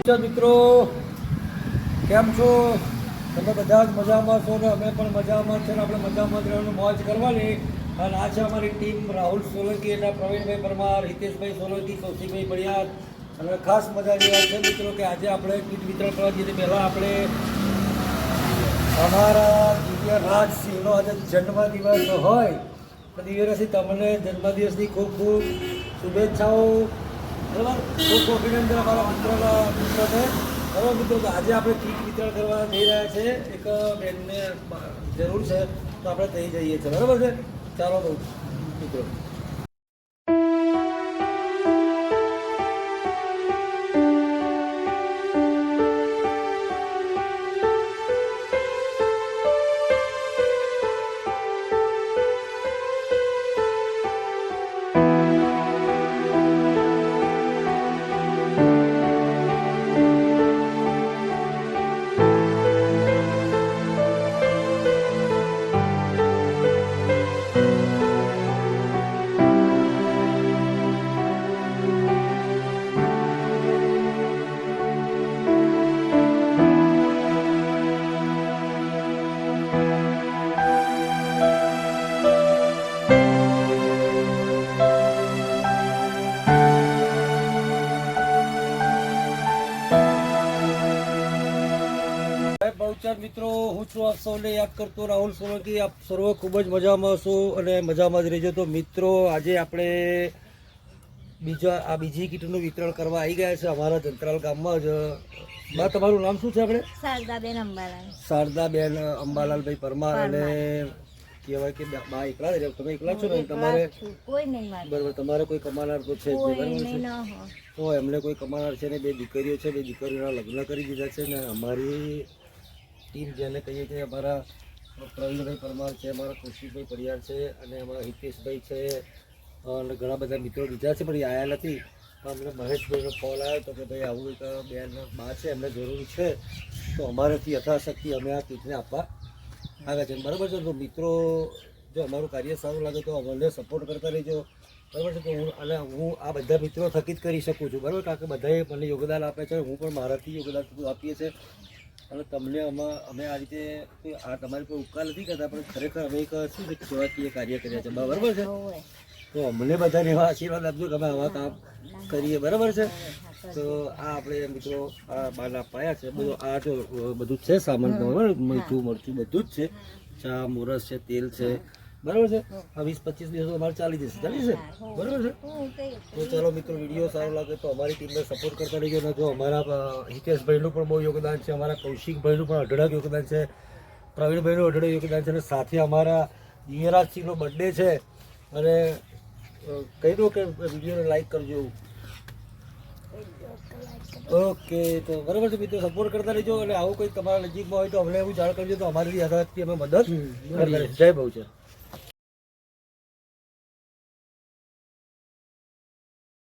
મિત્રો કેમ છો? તમે બધા જ મજામાં છો ને અમે પણ મજામાં છે ને આપણે મજામાં જ રહેવાનું મોજ કરવાની. અને આ છે અમારી ટીમ રાહુલ સોલંકી એટલે પ્રવીણભાઈ પરમાર, હિતેશભાઈ સોલંકી, કૌશિકભાઈ પડિયાર. અને ખાસ મજાની વાત છે મિત્રો કે આજે આપણે કીટ વિતરણ કરવા જઈએ પહેલાં આપણે અમારા દિવ્ય રાજસિંહનો આજે જન્મદિવસ હોય તો દિવ્યરાજસિંહ તમને જન્મદિવસની ખૂબ ખૂબ શુભેચ્છાઓ. બરાબર, ખૂબ ખૂબ અભિનંદન અમારા મિત્રોને. બરાબર મિત્રો, તો આજે આપણે કીટ વિતરણ કરવા જઈ રહ્યા છે. એક બેનને જરૂર છે તો આપણે થઈ જઈએ છીએ. બરાબર છે, ચાલો બહુ મિત્રો. મિત્રો, હું છું આપ સૌને યાદ કરતો રાહુલ સોલંકી. આપ સર્વ ખૂબ જ મજામાં હશો અને મજામાં જ રહેજો. તો મિત્રો, આજે આપણે બીજી કીટનું વિતરણ કરવા આવી ગયા છે અમારા જંત્રાલ ગામમાં જ. બા, તમારું નામ શું છે? આપણે શારદાબેન અંબાલાલ. શારદાબેન અંબાલાલભાઈ પરમાર. અને કહેવાય કે બા એકલા જ તમે એકલા છો ને? તમારે કોઈ નહીં, બરાબર, તમારે કોઈ કમાનાર તો છે જ નહીં, બરાબર છે. તો એમને કોઈ કમાનાર છે ને, બે દીકરીઓ છે, બે દીકરીઓના લગ્ન કરી દીધા છે ને અમારી ટીમ જેને કહીએ કે અમારા પ્રવીણભાઈ પરમાર છે, અમારા કૌશિકભાઈ પડિયાર છે અને અમારા હિતેશભાઈ છે અને ઘણા બધા મિત્રો બીજા છે પણ એ આવ્યા નથી. અમને મહેશભાઈનો કોલ આવ્યો તો કે ભાઈ આવું એક બેન બા છે, એમને જરૂર છે તો અમારાથી યથાશક્તિ અમે આ કીટને આપવા આવ્યા છે. બરાબર છે. તો મિત્રો, જો અમારું કાર્ય સારું લાગે તો અમને સપોર્ટ કરતા રહેજો. બરાબર છે. તો હું આ બધા મિત્રો થકી જ કરી શકું છું. બરાબર, કારણ કે બધાએ મને યોગદાન આપે છે, હું પણ મારાથી યોગદાન આપીએ છીએ. અને તમને અમે આ રીતે આ તમારી કોઈ ઉપકાર નથી કરતા, પણ ખરેખર અમે એક શું છે સેવાકીય કાર્ય કર્યા છે. બરાબર છે. તો અમને બધાને એવા આશીર્વાદ આપજો કે અમે આવા કામ કરીએ. બરાબર છે. તો આ આપણે મિત્રો આ બાના પાયા છે. બધું આ જો બધું છે સામાન, બરાબર, મીઠું મરચું બધું જ છે, ચા મોરસ છે, તેલ છે. બરાબર છે. આ 20-25 દિવસ અમારે ચાલી જશે. બરાબર છે. તો ચાલો મિત્રો, વિડીયો સારો લાગે તો અમારી ટીમને સપોર્ટ કરતા રહીજો. ને જો અમારા હિતેશભાઈનું પણ બહુ યોગદાન છે, અમારા કૌશિકભાઈનું પણ અઢળક યોગદાન છે, પ્રવીણભાઈનું અઢળક યોગદાન છે અને સાથે અમારા દિવ્યરાજસિંહનો બર્થડે છે. અને કહી દો કે વિડીયોને લાઈક કરજો. ઓકે, તો બરાબર છે મિત્રો, સપોર્ટ કરતા રહેજો. અને આવું કંઈક તમારા નજીકમાં હોય તો અમને એવું જાણ કરજો તો અમારી યથાર્થથી અમે મદદ કરતા રહીશું. જય બહુ છે.